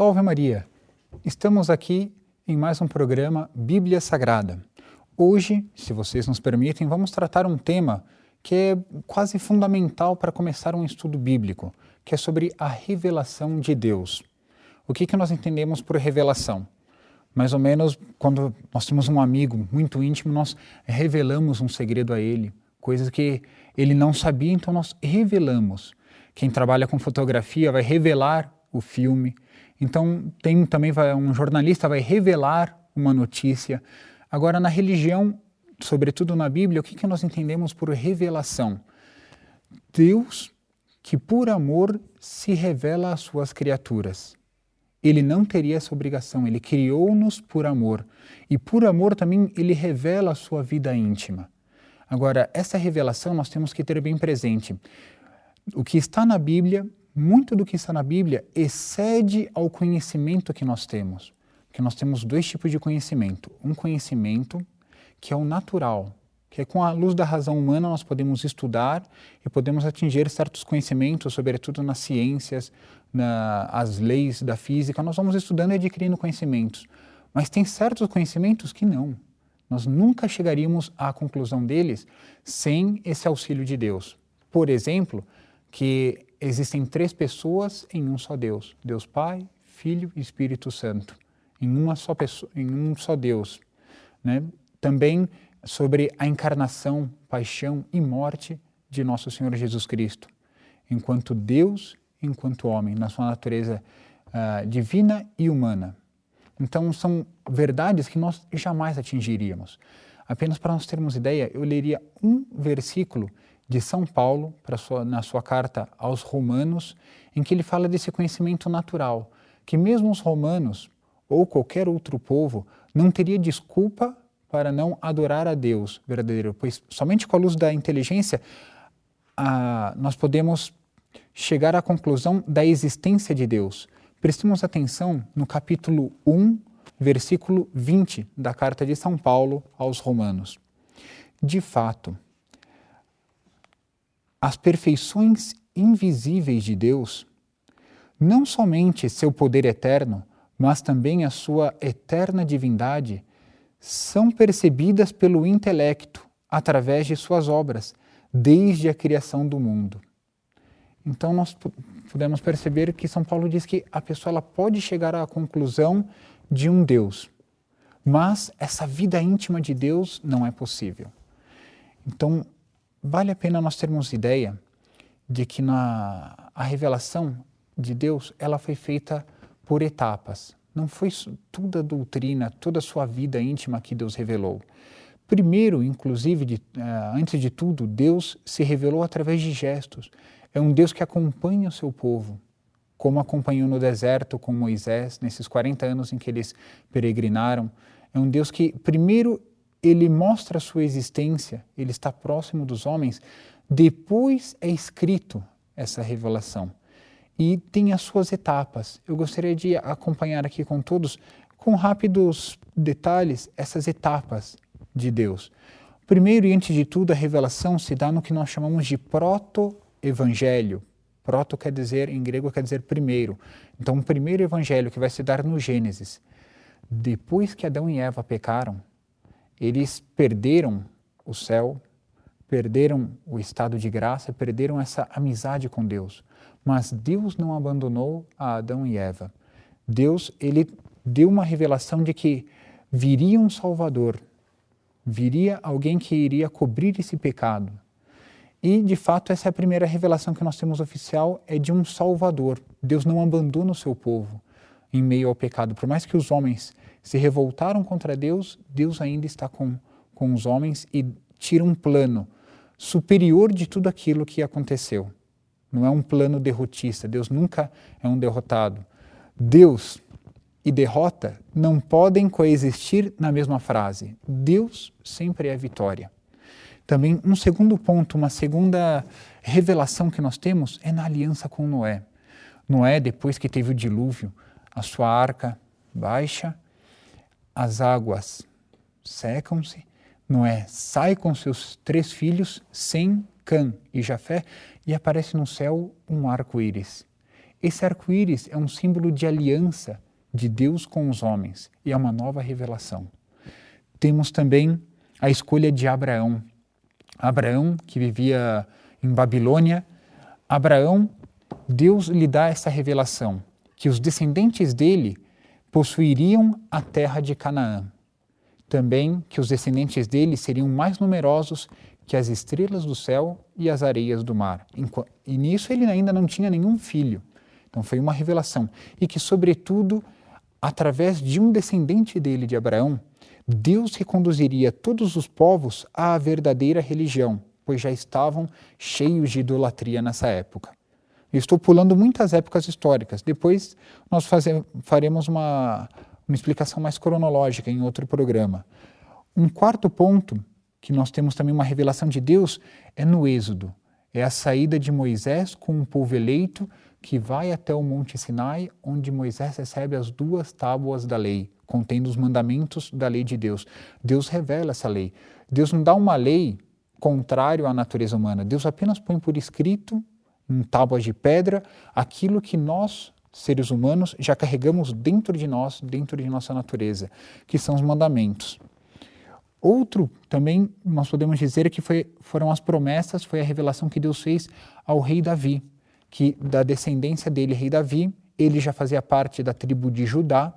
Salve Maria! Estamos aqui em mais um programa Bíblia Sagrada. Hoje, se vocês nos permitem, vamos tratar um tema que é quase fundamental para começar um estudo bíblico, que é sobre a revelação de Deus. O que nós entendemos por revelação? Mais ou menos, quando nós temos um amigo muito íntimo, nós revelamos um segredo a ele, coisas que ele não sabia, então nós revelamos. Quem trabalha com fotografia vai revelar o filme. Então, um jornalista vai revelar uma notícia. Agora, na religião, sobretudo na Bíblia, o que nós entendemos por revelação? Deus, que por amor se revela às suas criaturas. Ele não teria essa obrigação, ele criou-nos por amor. E por amor também ele revela a sua vida íntima. Agora, essa revelação nós temos que ter bem presente. O que está na Bíblia, muito do que está na Bíblia, excede ao conhecimento que nós temos. Porque nós temos dois tipos de conhecimento. Um conhecimento que é o natural, que é com a luz da razão humana nós podemos estudar e podemos atingir certos conhecimentos, sobretudo nas ciências, as leis da física, nós vamos estudando e adquirindo conhecimentos. Mas tem certos conhecimentos que não. Nós nunca chegaríamos à conclusão deles sem esse auxílio de Deus. Por exemplo, que existem 3 pessoas em um só Deus. Deus Pai, Filho e Espírito Santo. Em uma só pessoa, em um só Deus. Né? Também sobre a encarnação, paixão e morte de nosso Senhor Jesus Cristo. Enquanto Deus, enquanto homem, na sua natureza divina e humana. Então, são verdades que nós jamais atingiríamos. Apenas para nós termos ideia, eu leria um versículo de São Paulo, na sua carta aos Romanos, em que ele fala desse conhecimento natural, que mesmo os romanos, ou qualquer outro povo, não teria desculpa para não adorar a Deus verdadeiro, pois somente com a luz da inteligência nós podemos chegar à conclusão da existência de Deus. Prestemos atenção no capítulo 1, versículo 20 da carta de São Paulo aos Romanos. De fato, as perfeições invisíveis de Deus, não somente seu poder eterno, mas também a sua eterna divindade, são percebidas pelo intelecto através de suas obras, desde a criação do mundo. Então nós podemos perceber que São Paulo diz que a pessoa ela pode chegar à conclusão de um Deus, mas essa vida íntima de Deus não é possível. Então vale a pena nós termos ideia de que a revelação de Deus ela foi feita por etapas. Não foi toda a doutrina, toda a sua vida íntima que Deus revelou. Primeiro, inclusive, antes de tudo, Deus se revelou através de gestos. É um Deus que acompanha o seu povo, como acompanhou no deserto com Moisés, nesses 40 anos em que eles peregrinaram. É um Deus que, primeiro, ele mostra a sua existência, ele está próximo dos homens, depois é escrito essa revelação. E tem as suas etapas. Eu gostaria de acompanhar aqui com todos, com rápidos detalhes, essas etapas de Deus. Primeiro e antes de tudo, a revelação se dá no que nós chamamos de proto-evangelho. Proto quer dizer, em grego, quer dizer primeiro. Então, o primeiro evangelho que vai se dar no Gênesis. Depois que Adão e Eva pecaram, eles perderam o céu, perderam o estado de graça, perderam essa amizade com Deus. Mas Deus não abandonou a Adão e Eva. Deus, ele deu uma revelação de que viria um Salvador, viria alguém que iria cobrir esse pecado. E, de fato, essa é a primeira revelação que nós temos oficial, é de um Salvador. Deus não abandona o seu povo em meio ao pecado. Por mais que os homens se revoltaram contra Deus, Deus ainda está com os homens e tira um plano superior de tudo aquilo que aconteceu. Não é um plano derrotista, Deus nunca é um derrotado. Deus e derrota não podem coexistir na mesma frase. Deus sempre é vitória. Também um segundo ponto, uma segunda revelação que nós temos é na aliança com Noé. Noé, depois que teve o dilúvio, a sua arca baixa, as águas secam-se, Noé sai com seus 3 filhos, Sem, Cã e Jafé, e aparece no céu um arco-íris. Esse arco-íris é um símbolo de aliança de Deus com os homens e é uma nova revelação. Temos também a escolha de Abraão. Abraão, que vivia em Babilônia, Deus lhe dá essa revelação, que os descendentes dele possuiriam a terra de Canaã. Também que os descendentes dele seriam mais numerosos que as estrelas do céu e as areias do mar. E nisso ele ainda não tinha nenhum filho. Então foi uma revelação. E que, sobretudo, através de um descendente dele, de Abraão, Deus reconduziria todos os povos à verdadeira religião, pois já estavam cheios de idolatria nessa época. Eu estou pulando muitas épocas históricas. Depois nós faremos uma explicação mais cronológica em outro programa. Um quarto ponto, que nós temos também uma revelação de Deus, é no Êxodo. É a saída de Moisés com o povo eleito que vai até o Monte Sinai, onde Moisés recebe as 2 tábuas da lei, contendo os mandamentos da lei de Deus. Deus revela essa lei. Deus não dá uma lei contrária à natureza humana. Deus apenas põe por escrito, em tábuas de pedra, aquilo que nós, seres humanos, já carregamos dentro de nós, dentro de nossa natureza, que são os mandamentos. Outro também, nós podemos dizer que foram as promessas, foi a revelação que Deus fez ao rei Davi, que da descendência dele, rei Davi, ele já fazia parte da tribo de Judá,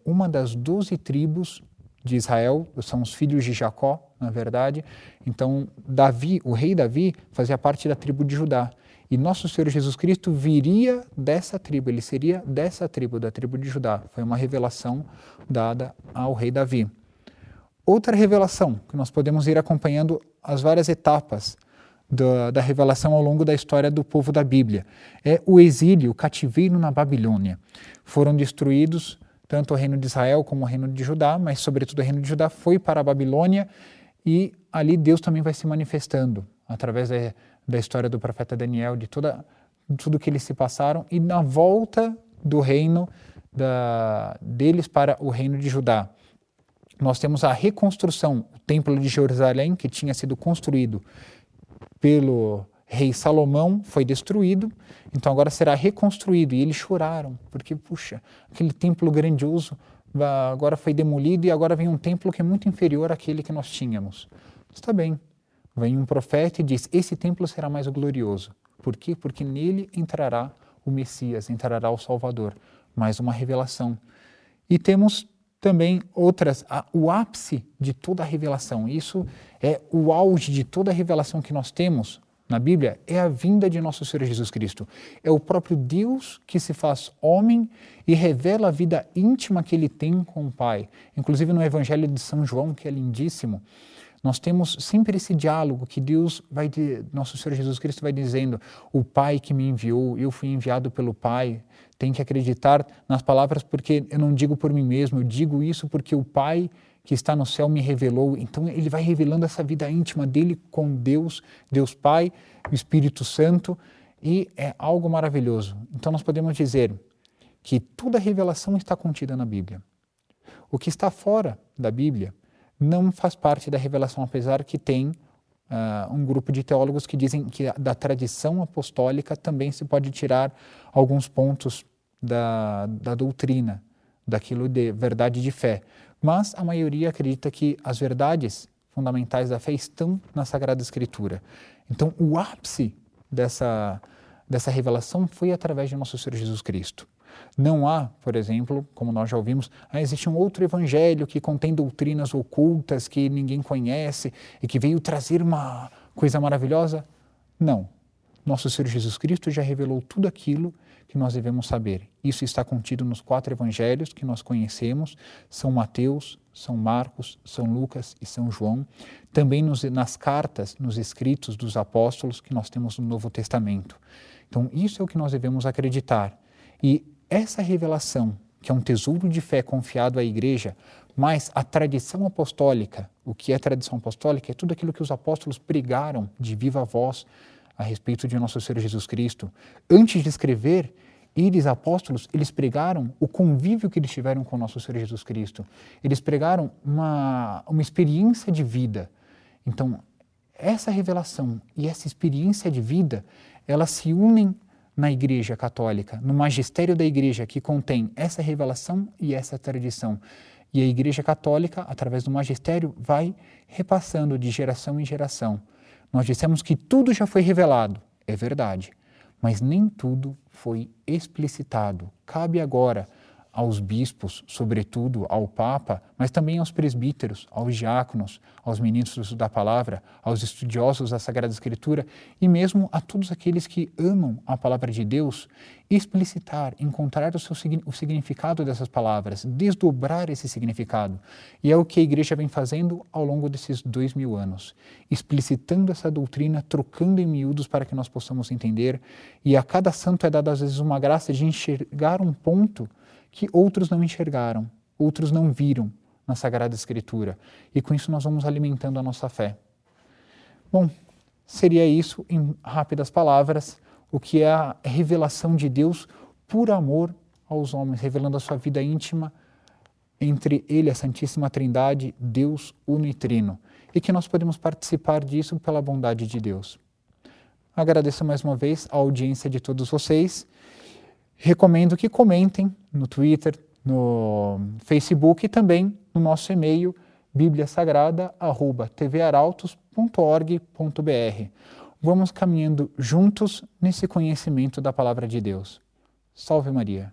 uma das 12 tribos de Israel, são os filhos de Jacó, na verdade. Então, Davi, o rei Davi, fazia parte da tribo de Judá. E nosso Senhor Jesus Cristo viria dessa tribo, ele seria dessa tribo, da tribo de Judá. Foi uma revelação dada ao rei Davi. Outra revelação, que nós podemos ir acompanhando as várias etapas da revelação ao longo da história do povo da Bíblia, é o exílio, o cativeiro na Babilônia. Foram destruídos tanto o reino de Israel como o reino de Judá, mas sobretudo o reino de Judá foi para a Babilônia e ali Deus também vai se manifestando através da história do profeta Daniel, de tudo que eles se passaram e na volta do reino deles para o reino de Judá. Nós temos a reconstrução, o Templo de Jerusalém, que tinha sido construído pelo rei Salomão, foi destruído, então agora será reconstruído. E eles choraram, porque, puxa, aquele templo grandioso agora foi demolido e agora vem um templo que é muito inferior àquele que nós tínhamos. Está bem, vem um profeta e diz, esse templo será mais glorioso. Por quê? Porque nele entrará o Messias, entrará o Salvador. Mais uma revelação. E temos também outras, o ápice de toda a revelação, isso é o auge de toda a revelação que nós temos na Bíblia, é a vinda de nosso Senhor Jesus Cristo. É o próprio Deus que se faz homem e revela a vida íntima que ele tem com o Pai. Inclusive no Evangelho de São João, que é lindíssimo, nós temos sempre esse diálogo que nosso Senhor Jesus Cristo vai dizendo, o Pai que me enviou, eu fui enviado pelo Pai, tem que acreditar nas palavras porque eu não digo por mim mesmo, eu digo isso porque o Pai que está no céu me revelou. Então ele vai revelando essa vida íntima dele com Deus, Deus Pai, o Espírito Santo, e é algo maravilhoso. Então nós podemos dizer que toda a revelação está contida na Bíblia. O que está fora da Bíblia não faz parte da revelação, apesar que tem um grupo de teólogos que dizem que da tradição apostólica também se pode tirar alguns pontos da doutrina, daquilo de verdade de fé. Mas a maioria acredita que as verdades fundamentais da fé estão na Sagrada Escritura. Então, o ápice dessa revelação foi através de nosso Senhor Jesus Cristo. Não há, por exemplo, como nós já ouvimos, existe um outro evangelho que contém doutrinas ocultas que ninguém conhece e que veio trazer uma coisa maravilhosa. Não. Nosso Senhor Jesus Cristo já revelou tudo aquilo que nós devemos saber. Isso está contido nos 4 evangelhos que nós conhecemos, São Mateus, São Marcos, São Lucas e São João, também nas cartas, nos escritos dos apóstolos que nós temos no Novo Testamento. Então, isso é o que nós devemos acreditar. E essa revelação, que é um tesouro de fé confiado à Igreja, mas a tradição apostólica, o que é tradição apostólica? É tudo aquilo que os apóstolos pregaram de viva voz a respeito de nosso Senhor Jesus Cristo. Antes de escrever, eles, apóstolos, eles pregaram o convívio que eles tiveram com nosso Senhor Jesus Cristo. Eles pregaram uma experiência de vida. Então, essa revelação e essa experiência de vida, elas se unem na Igreja Católica, no magistério da Igreja, que contém essa revelação e essa tradição. E a Igreja Católica, através do magistério, vai repassando de geração em geração. Nós dissemos que tudo já foi revelado, é verdade, mas nem tudo foi explicitado. Cabe agora aos bispos, sobretudo ao Papa, mas também aos presbíteros, aos diáconos, aos ministros da palavra, aos estudiosos da Sagrada Escritura e mesmo a todos aqueles que amam a palavra de Deus, explicitar, encontrar o significado dessas palavras, desdobrar esse significado. E é o que a Igreja vem fazendo ao longo desses 2000 anos, explicitando essa doutrina, trocando em miúdos para que nós possamos entender, e a cada santo é dada às vezes uma graça de enxergar um ponto que outros não enxergaram, outros não viram na Sagrada Escritura. E com isso nós vamos alimentando a nossa fé. Bom, seria isso, em rápidas palavras, o que é a revelação de Deus por amor aos homens, revelando a sua vida íntima entre Ele, a Santíssima Trindade, Deus uno e trino. E que nós podemos participar disso pela bondade de Deus. Agradeço mais uma vez a audiência de todos vocês. Recomendo que comentem no Twitter, no Facebook e também no nosso e-mail bibliasagrada@tvarautos.org.br. Vamos caminhando juntos nesse conhecimento da Palavra de Deus. Salve Maria!